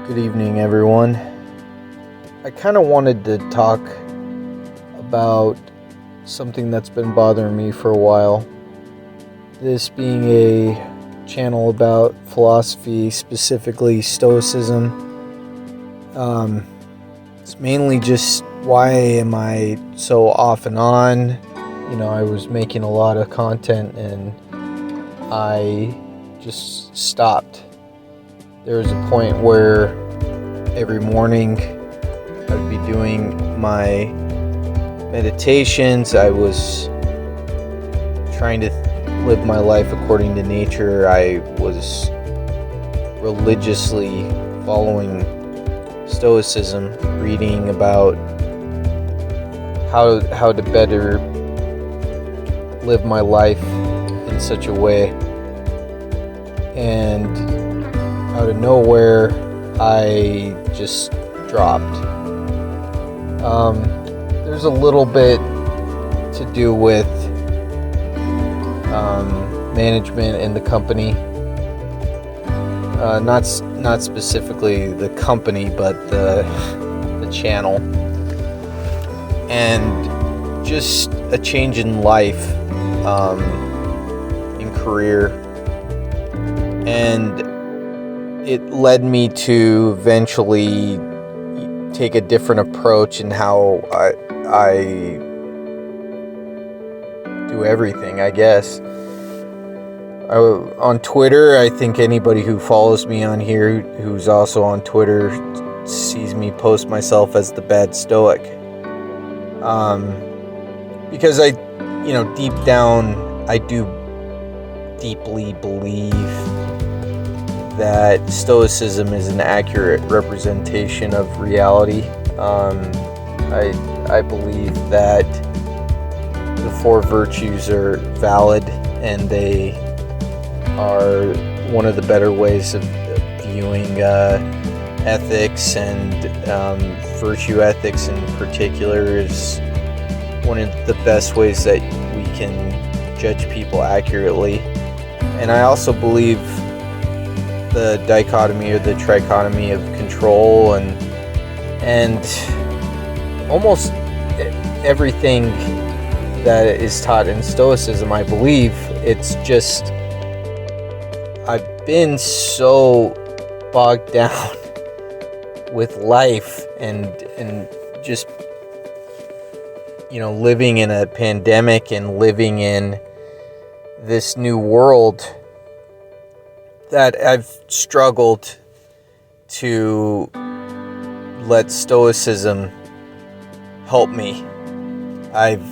Good evening, everyone. I kind of wanted to talk about something that's been bothering me for a while. This being a channel about philosophy, specifically Stoicism. It's mainly just why am I so off and on? I was making a lot of content and I just stopped. There was a point where every morning I would be doing my meditations. I was trying to live my life according to nature. I was religiously following Stoicism, reading about how to better live my life in such a way. And out of nowhere, I just dropped. There's a little bit to do with management in the company. Not specifically the company, but the channel. And just a change in life, in career. And it led me to eventually take a different approach in how I do everything, I guess. On Twitter, I think anybody who follows me on here, who's also on Twitter, sees me post myself as the Bad Stoic. Because deep down, I do deeply believe that Stoicism is an accurate representation of reality. I believe that the four virtues are valid and they are one of the better ways of viewing ethics, and virtue ethics in particular is one of the best ways that we can judge people accurately. And I also believe the dichotomy or the trichotomy of control and almost everything that is taught in Stoicism. I believe it's just I've been so bogged down with life and just living in a pandemic and living in this new world that I've struggled to let Stoicism help me. I've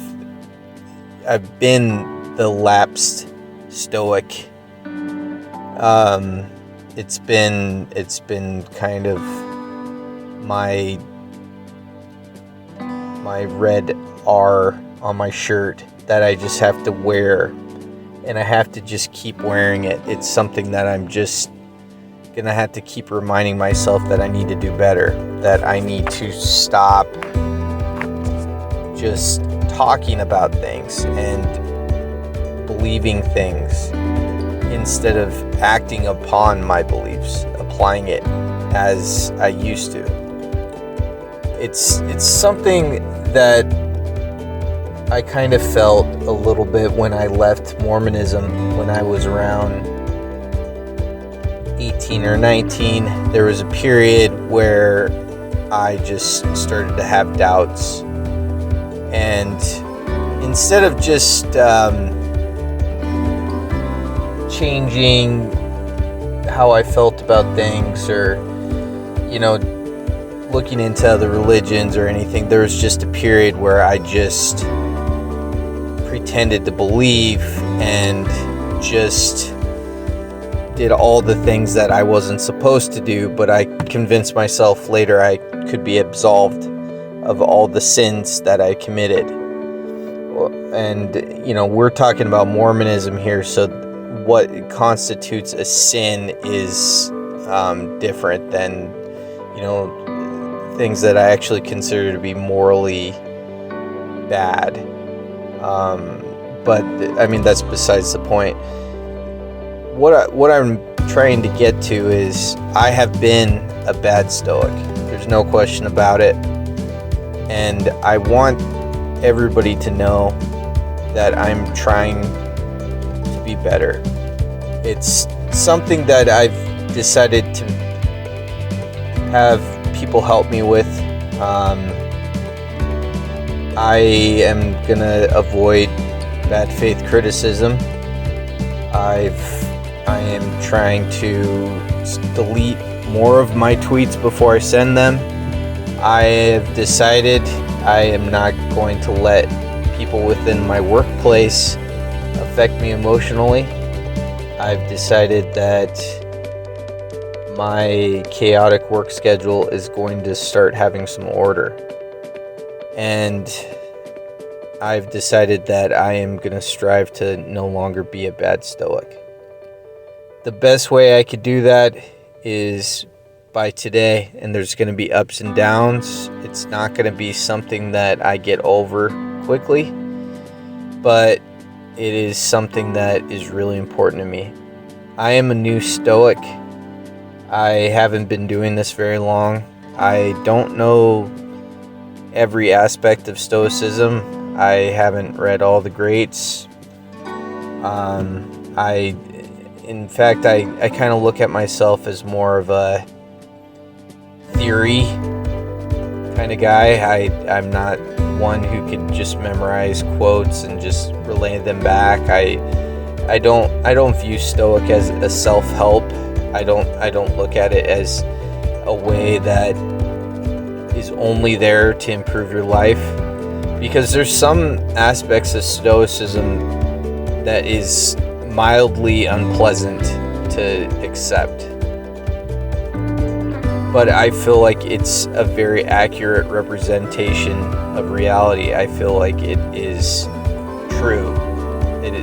been the lapsed Stoic. It's been kind of my red R on my shirt that I just have to wear. And I have to just keep wearing it. It's something that I'm just gonna have to keep reminding myself that I need to do better. That I need to stop just talking about things and believing things instead of acting upon my beliefs, applying it as I used to. It's something that I kind of felt a little bit when I left Mormonism when I was around 18 or 19. There was a period where I just started to have doubts. And instead of just changing how I felt about things or, looking into other religions or anything, there was just a period where I just pretended to believe and just did all the things that I wasn't supposed to do, but I convinced myself later I could be absolved of all the sins that I committed. And we're talking about Mormonism here, so what constitutes a sin is different than things that I actually consider to be morally bad. But I mean, that's besides the point. what I'm trying to get to is I have been a bad Stoic. There's no question about it. And I want everybody to know that I'm trying to be better. It's something that I've decided to have people help me with. I am gonna avoid bad faith criticism. I am trying to delete more of my tweets before I send them. I have decided I am not going to let people within my workplace affect me emotionally. I've decided that my chaotic work schedule is going to start having some order. And I've decided that I am going to strive to no longer be a bad Stoic. The best way I could do that is by today, and there's going to be ups and downs. It's not going to be something that I get over quickly, but it is something that is really important to me. I am a new Stoic. I haven't been doing this very long. I don't know every aspect of Stoicism. I haven't read all the greats. In fact, I kind of look at myself as more of a theory kind of guy. I'm not one who could just memorize quotes and just relay them back. I don't view Stoic as a self-help. I don't look at it as a way that is only there to improve your life, because there's some aspects of Stoicism that is mildly unpleasant to accept. But I feel like it's a very accurate representation of reality. I feel like it is true. It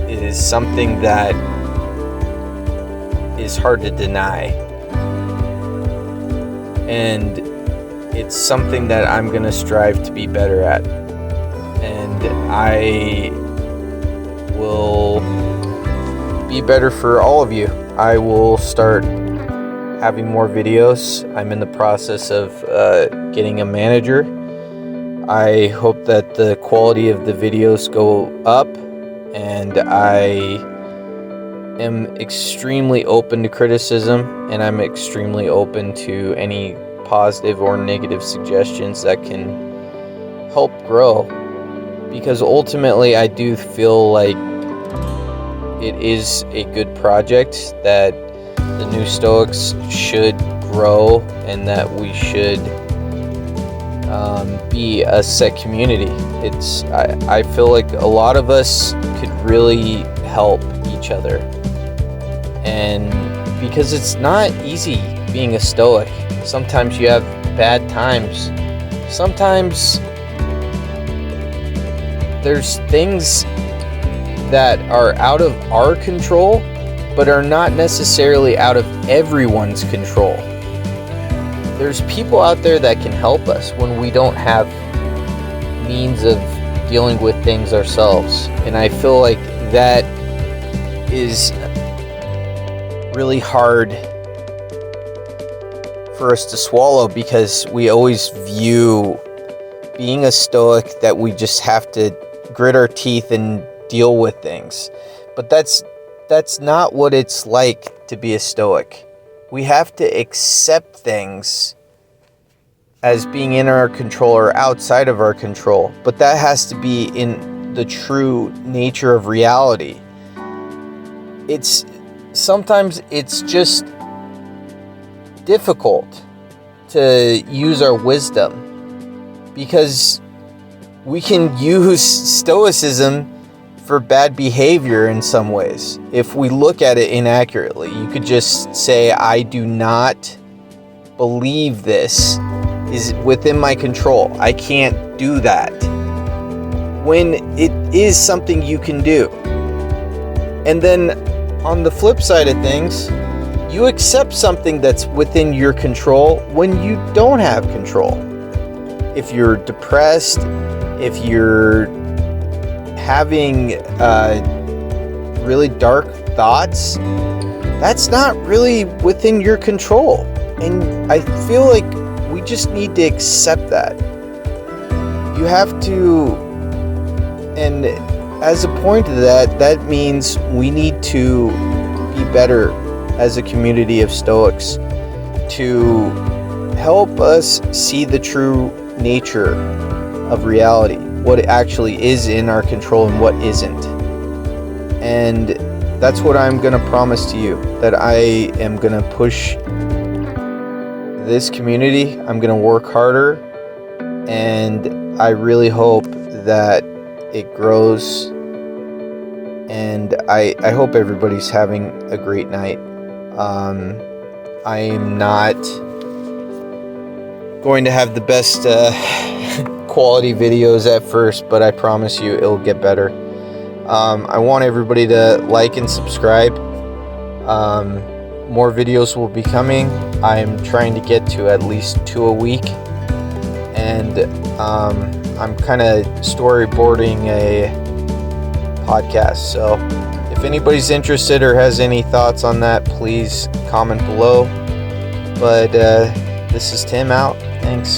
is something that is hard to deny. And it's something that I'm going to strive to be better at. And I will be better for all of you. I will start having more videos. I'm in the process of getting a manager. I hope that the quality of the videos go up, and I am extremely open to criticism, and I'm extremely open to any positive or negative suggestions that can help grow, because ultimately I do feel like it is a good project, that the New Stoics should grow, and that we should be a set community. I feel like a lot of us could really help each other, and because it's not easy being a Stoic. Sometimes you have bad times. Sometimes there's things that are out of our control, but are not necessarily out of everyone's control. There's people out there that can help us when we don't have means of dealing with things ourselves. And I feel like that is really hard for us to swallow, because we always view being a Stoic that we just have to grit our teeth and deal with things. But that's not what it's like to be a Stoic. We have to accept things as being in our control or outside of our control, but that has to be in the true nature of reality. Sometimes it's just difficult to use our wisdom, because we can use Stoicism for bad behavior in some ways. If we look at it inaccurately, you could just say, I do not believe this is within my control. I can't do that. When it is something you can do. And then on the flip side of things, you accept something that's within your control when you don't have control. If you're depressed, if you're having really dark thoughts, that's not really within your control. And I feel like we just need to accept that. You have to, and as a point of that, that means we need to be better as a community of Stoics to help us see the true nature of reality, what actually is in our control and what isn't. And that's what I'm going to promise to you, that I am going to push this community. I'm going to work harder, and I really hope that it grows, and I hope everybody's having a great night. I am not going to have the best quality videos at first, but I promise you it'll get better. I want everybody to like and subscribe. More videos will be coming. I'm trying to get to at least 2 a week, and I'm kind of storyboarding a podcast. So if anybody's interested or has any thoughts on that, please comment below. But this is Tim out. Thanks.